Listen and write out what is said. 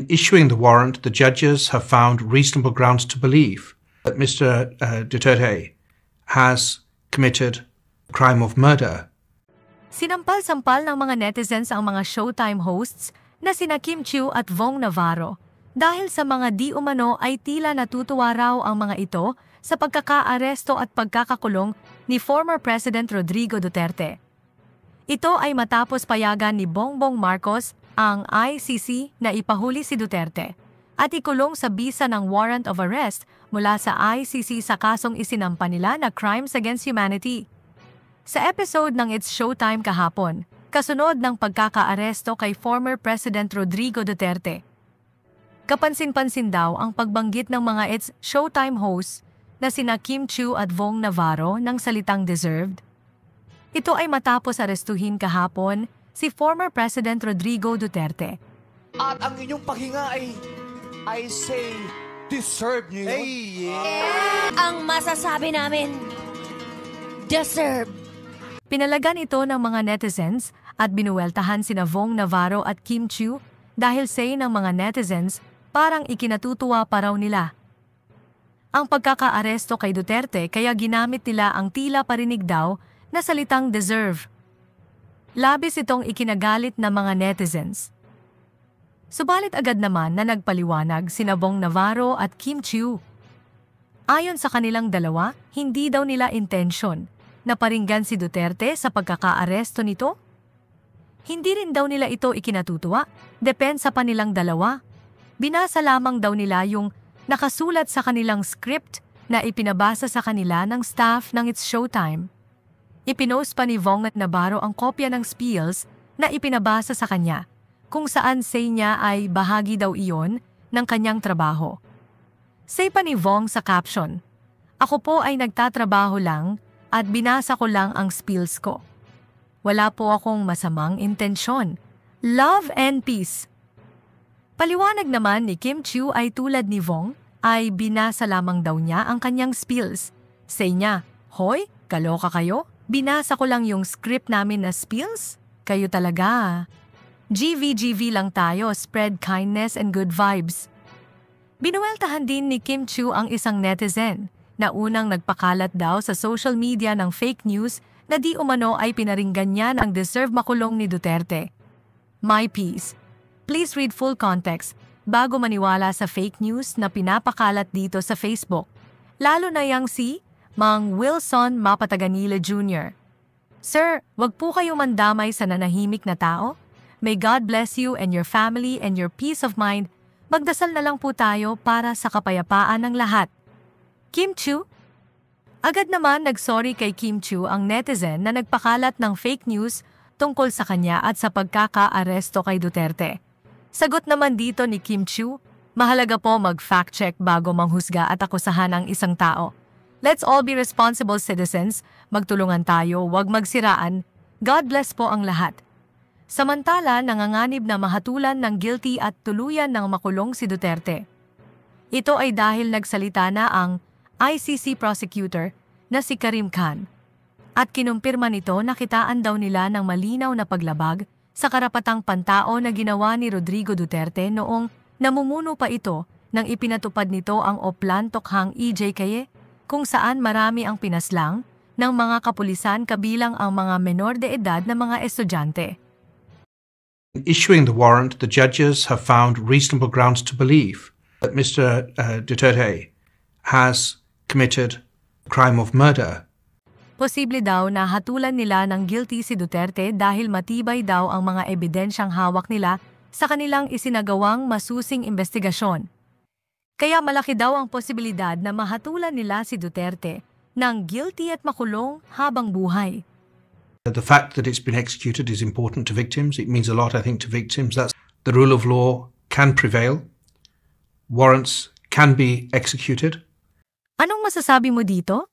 Issuing the warrant, the judges have found reasonable grounds to believe that Mr. Duterte has committed a crime of murder. Sinampal-sampal ng mga netizens ang mga Showtime hosts na sina Kim Chiu at Vong Navarro dahil sa mga di umano ay tila natutuwa raw ang mga ito sa pagkakaaresto at pagkakakulong ni former President Rodrigo Duterte. Ito ay matapos payagan ni Bongbong Marcos ang ICC na ipahuli si Duterte at ikulong sa bisa ng warrant of arrest mula sa ICC sa kasong isinampa nila na crimes against humanity. Sa episode ng It's Showtime kahapon, kasunod ng pagkakaaresto kay former President Rodrigo Duterte, kapansin-pansin daw ang pagbanggit ng mga It's Showtime hosts na sina Kim Chiu at Vong Navarro ng salitang deserved. Ito ay matapos arestuhin kahapon si former President Rodrigo Duterte. At ang inyong paghinga ay, I say, deserve niyo yun. Yeah. Ang masasabi namin, deserve. Pinalagan ito ng mga netizens at binuweltahan sina Vong Navarro at Kim Chiu dahil say ng mga netizens parang ikinatutuwa pa raw nila ang pagkakaaresto kay Duterte kaya ginamit nila ang tila parinig daw na salitang deserve. Labis itong ikinagalit ng mga netizens. Subalit agad naman na nagpaliwanag sina Vong Navarro at Kim Chiu. Ayon sa kanilang dalawa, hindi daw nila intensyon na paringgan si Duterte sa pagkakaaresto nito. Hindi rin daw nila ito ikinatutuwa, depensa pa nilang dalawa. Binasa lamang daw nila yung nakasulat sa kanilang script na ipinabasa sa kanila ng staff ng It's Showtime. Ipinost pa ni Vong Navarro ang kopya ng spills na ipinabasa sa kanya, kung saan say niya ay bahagi daw iyon ng kanyang trabaho. Say pa ni Vong sa caption, "Ako po ay nagtatrabaho lang at binasa ko lang ang spills ko. Wala po akong masamang intensyon. Love and peace." Paliwanag naman ni Kim Chiu ay tulad ni Vong, ay binasa lamang daw niya ang kanyang spills. Say niya, "Hoy, kaloka kayo? Binasa ko lang yung script namin na spills? Kayo talaga. GV lang tayo, spread kindness and good vibes." Binuweltahan din ni Kim Chiu ang isang netizen na unang nagpakalat daw sa social media ng fake news na di umano ay pinaringgan niya ang deserve makulong ni Duterte. My piece. Please read full context bago maniwala sa fake news na pinapakalat dito sa Facebook, lalo na yang si Mang Wilson Mapataganila Jr. Sir, wag po kayong mandamay sa nanahimik na tao. May God bless you and your family and your peace of mind. Magdasal na lang po tayo para sa kapayapaan ng lahat. Kim Chiu? Agad naman nagsorry kay Kim Chiu ang netizen na nagpakalat ng fake news tungkol sa kanya at sa pagkakaaresto kay Duterte. Sagot naman dito ni Kim Chiu, "Mahalaga po mag-fact check bago manghusga at akusahan ang isang tao. Let's all be responsible citizens, magtulungan tayo, wag magsiraan. God bless po ang lahat." Samantala, nanganganib na mahatulan ng guilty at tuluyan ng makulong si Duterte. Ito ay dahil nagsalita na ang ICC prosecutor na si Karim Khan. At kinumpirma nito na kitaan daw nila ng malinaw na paglabag sa karapatang pantao na ginawa ni Rodrigo Duterte noong namumuno pa ito nang ipinatupad nito ang Oplan Tokhang EJK, kung saan marami ang pinaslang ng mga kapulisan kabilang ang mga menor de edad na mga estudyante. Issuing the warrant, the judges have found reasonable grounds to believe that Mr. Duterte has committed a crime of murder. Posible daw na hatulan nila ng guilty si Duterte dahil matibay daw ang mga ebidensyang hawak nila sa kanilang isinagawang masusing investigasyon. Kaya malaki daw ang posibilidad na mahatulan nila si Duterte ng guilty at makulong habang buhay. The fact that it's been executed is important to victims. It means a lot, I think, to victims. That's the rule of law can prevail. Warrants can be executed. Anong masasabi mo dito?